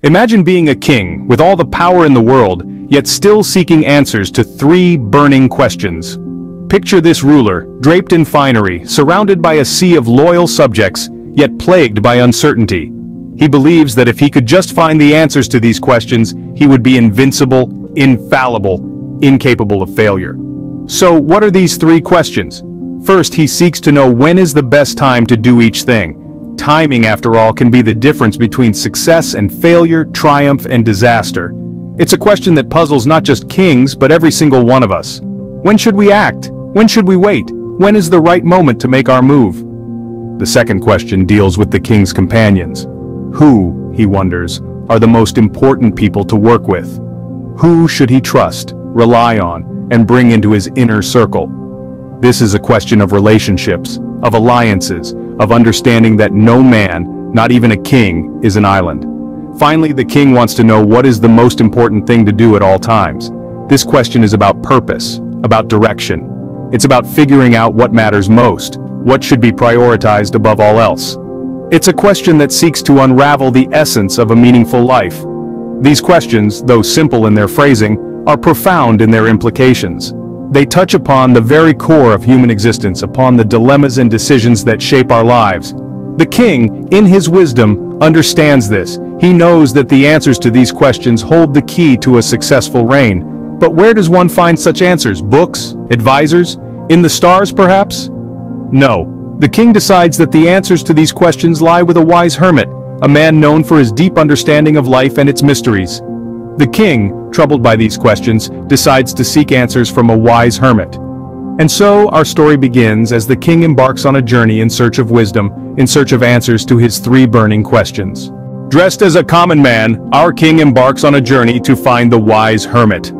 Imagine being a king with all the power in the world, yet still seeking answers to three burning questions. Picture this ruler, draped in finery, surrounded by a sea of loyal subjects, yet plagued by uncertainty. He believes that if he could just find the answers to these questions, he would be invincible, infallible, incapable of failure. So, what are these three questions? First, he seeks to know when is the best time to do each thing. Timing, after all, can be the difference between success and failure, triumph and disaster. It's a question that puzzles not just kings, but every single one of us. When should we act? When should we wait? When is the right moment to make our move? The second question deals with the king's companions. Who, he wonders, are the most important people to work with? Who should he trust, rely on, and bring into his inner circle? This is a question of relationships, of alliances, of understanding that no man, not even a king, is an island. Finally, the king wants to know what is the most important thing to do at all times. This question is about purpose, about direction. It's about figuring out what matters most, what should be prioritized above all else. It's a question that seeks to unravel the essence of a meaningful life. These questions, though simple in their phrasing, are profound in their implications. They touch upon the very core of human existence, upon the dilemmas and decisions that shape our lives. The king, in his wisdom, understands this. He knows that the answers to these questions hold the key to a successful reign. But where does one find such answers? Books? Advisors? In the stars, perhaps? No. The king decides that the answers to these questions lie with a wise hermit, a man known for his deep understanding of life and its mysteries. The king, troubled by these questions, decides to seek answers from a wise hermit. And so, our story begins as the king embarks on a journey in search of wisdom, in search of answers to his three burning questions. Dressed as a common man, our king embarks on a journey to find the wise hermit.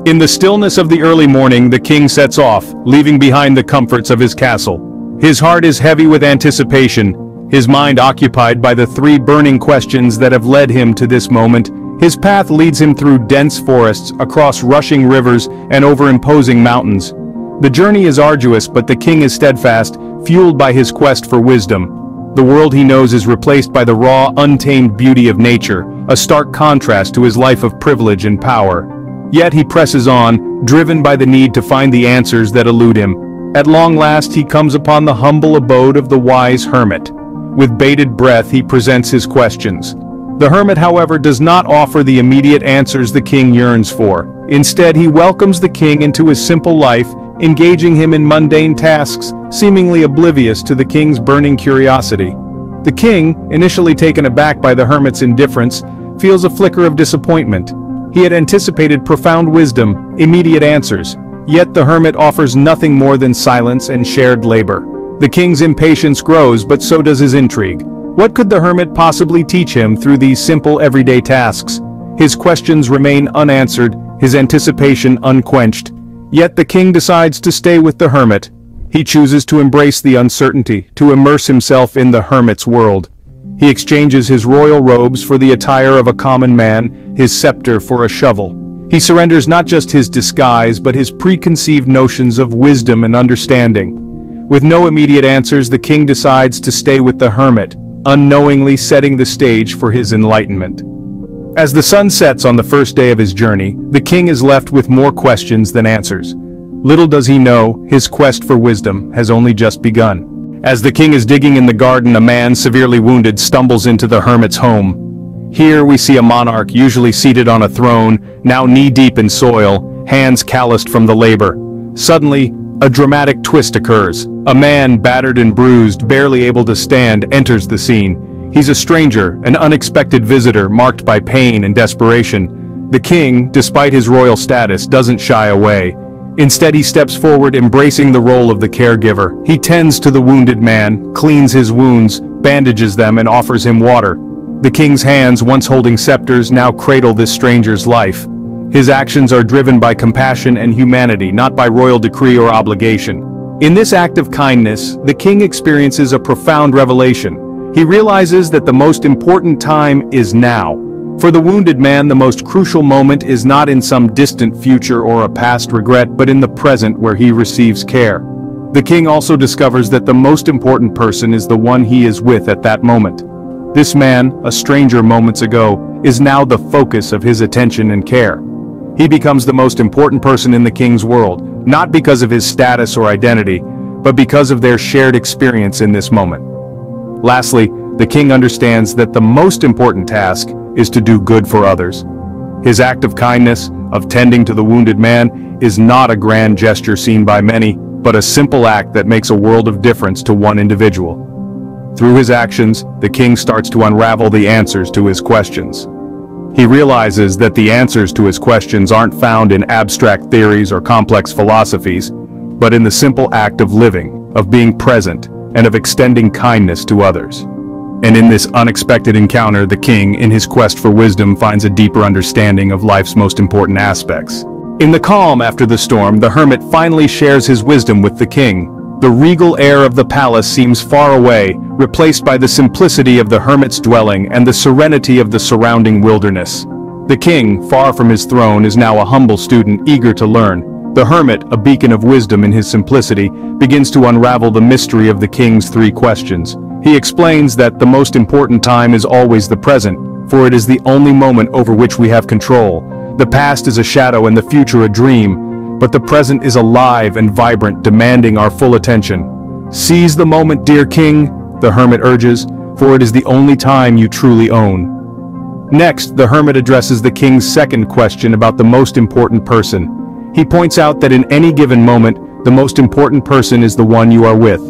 In the stillness of the early morning, the king sets off, leaving behind the comforts of his castle. His heart is heavy with anticipation, his mind occupied by the three burning questions that have led him to this moment. His path leads him through dense forests, across rushing rivers, and over imposing mountains. The journey is arduous, but the king is steadfast, fueled by his quest for wisdom. The world he knows is replaced by the raw, untamed beauty of nature, a stark contrast to his life of privilege and power. Yet he presses on, driven by the need to find the answers that elude him. At long last he comes upon the humble abode of the wise hermit. With bated breath he presents his questions. The hermit, however, does not offer the immediate answers the king yearns for. Instead, he welcomes the king into his simple life, engaging him in mundane tasks, seemingly oblivious to the king's burning curiosity. The king, initially taken aback by the hermit's indifference, feels a flicker of disappointment. He had anticipated profound wisdom, immediate answers, yet the hermit offers nothing more than silence and shared labor. The king's impatience grows, but so does his intrigue. What could the hermit possibly teach him through these simple everyday tasks? His questions remain unanswered, his anticipation unquenched. Yet the king decides to stay with the hermit. He chooses to embrace the uncertainty, to immerse himself in the hermit's world. He exchanges his royal robes for the attire of a common man, his scepter for a shovel. He surrenders not just his disguise but his preconceived notions of wisdom and understanding. With no immediate answers, the king decides to stay with the hermit, unknowingly setting the stage for his enlightenment. As the sun sets on the first day of his journey, the king is left with more questions than answers. Little does he know, his quest for wisdom has only just begun. As the king is digging in the garden, a man severely wounded stumbles into the hermit's home. Here we see a monarch, usually seated on a throne, now knee-deep in soil, hands calloused from the labor. Suddenly, a dramatic twist occurs. A man, battered and bruised, barely able to stand, enters the scene. He's a stranger, an unexpected visitor marked by pain and desperation. The king, despite his royal status, doesn't shy away. Instead, he steps forward, embracing the role of the caregiver. He tends to the wounded man, cleans his wounds, bandages them, and offers him water. The king's hands, once holding scepters, now cradle this stranger's life. His actions are driven by compassion and humanity, not by royal decree or obligation. In this act of kindness, the king experiences a profound revelation. He realizes that the most important time is now. For the wounded man, the most crucial moment is not in some distant future or a past regret, but in the present where he receives care. The king also discovers that the most important person is the one he is with at that moment. This man, a stranger moments ago, is now the focus of his attention and care. He becomes the most important person in the king's world, not because of his status or identity, but because of their shared experience in this moment. Lastly, the king understands that the most important task is to do good for others. His act of kindness, of tending to the wounded man, is not a grand gesture seen by many, but a simple act that makes a world of difference to one individual. Through his actions, the king starts to unravel the answers to his questions. He realizes that the answers to his questions aren't found in abstract theories or complex philosophies, but in the simple act of living, of being present, and of extending kindness to others. And in this unexpected encounter, the king, in his quest for wisdom, finds a deeper understanding of life's most important aspects. In the calm after the storm, the hermit finally shares his wisdom with the king. The regal air of the palace seems far away, replaced by the simplicity of the hermit's dwelling and the serenity of the surrounding wilderness. The king, far from his throne, is now a humble student eager to learn. The hermit, a beacon of wisdom in his simplicity, begins to unravel the mystery of the king's three questions. He explains that the most important time is always the present, for it is the only moment over which we have control. The past is a shadow and the future a dream, but the present is alive and vibrant, demanding our full attention. Seize the moment, dear king, the hermit urges, for it is the only time you truly own. Next, the hermit addresses the king's second question about the most important person. He points out that in any given moment, the most important person is the one you are with.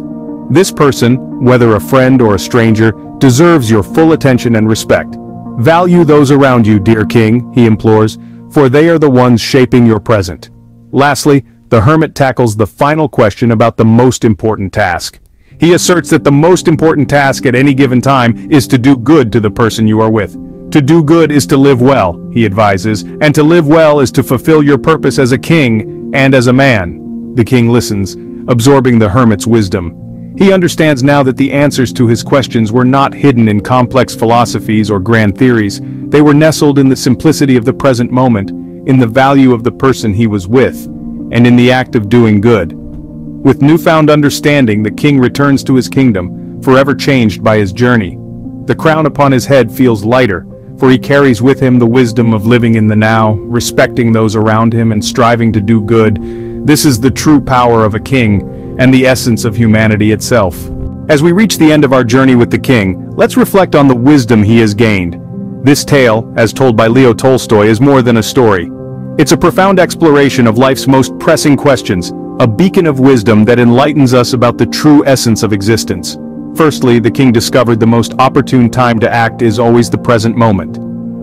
This person, whether a friend or a stranger, deserves your full attention and respect. Value those around you, dear king, he implores, for they are the ones shaping your present. Lastly, the hermit tackles the final question about the most important task. He asserts that the most important task at any given time is to do good to the person you are with. To do good is to live well, he advises, and to live well is to fulfill your purpose as a king and as a man. The king listens, absorbing the hermit's wisdom. He understands now that the answers to his questions were not hidden in complex philosophies or grand theories. They were nestled in the simplicity of the present moment, in the value of the person he was with, and in the act of doing good. With newfound understanding, the king returns to his kingdom, forever changed by his journey. The crown upon his head feels lighter, for he carries with him the wisdom of living in the now, respecting those around him and striving to do good. This is the true power of a king, and the essence of humanity itself. As we reach the end of our journey with the king, let's reflect on the wisdom he has gained. This tale, as told by Leo Tolstoy, is more than a story. It's a profound exploration of life's most pressing questions, a beacon of wisdom that enlightens us about the true essence of existence. Firstly, the king discovered the most opportune time to act is always the present moment.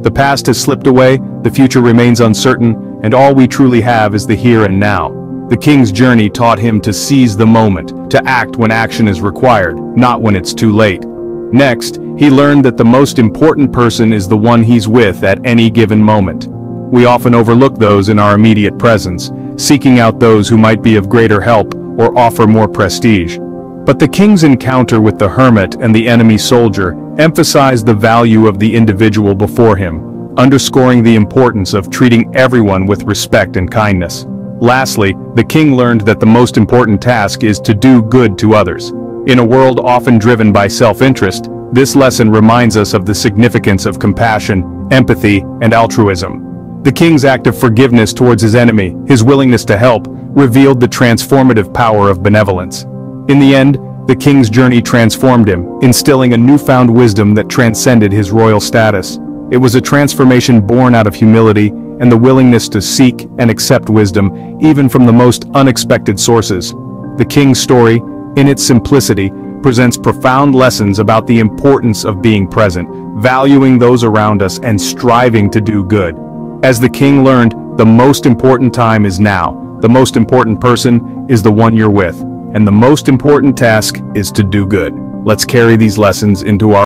The past has slipped away, the future remains uncertain, and all we truly have is the here and now. The king's journey taught him to seize the moment, to act when action is required, not when it's too late. Next, he learned that the most important person is the one he's with at any given moment. We often overlook those in our immediate presence, seeking out those who might be of greater help or offer more prestige. But the king's encounter with the hermit and the enemy soldier emphasized the value of the individual before him, underscoring the importance of treating everyone with respect and kindness. Lastly, the king learned that the most important task is to do good to others. In a world often driven by self-interest, this lesson reminds us of the significance of compassion, empathy, and altruism. The king's act of forgiveness towards his enemy, his willingness to help, revealed the transformative power of benevolence. In the end, the king's journey transformed him, instilling a newfound wisdom that transcended his royal status. It was a transformation born out of humility and the willingness to seek and accept wisdom, even from the most unexpected sources. The king's story, in its simplicity, presents profound lessons about the importance of being present, valuing those around us, and striving to do good. As the king learned, the most important time is now. The most important person is the one you're with, and the most important task is to do good. Let's carry these lessons into our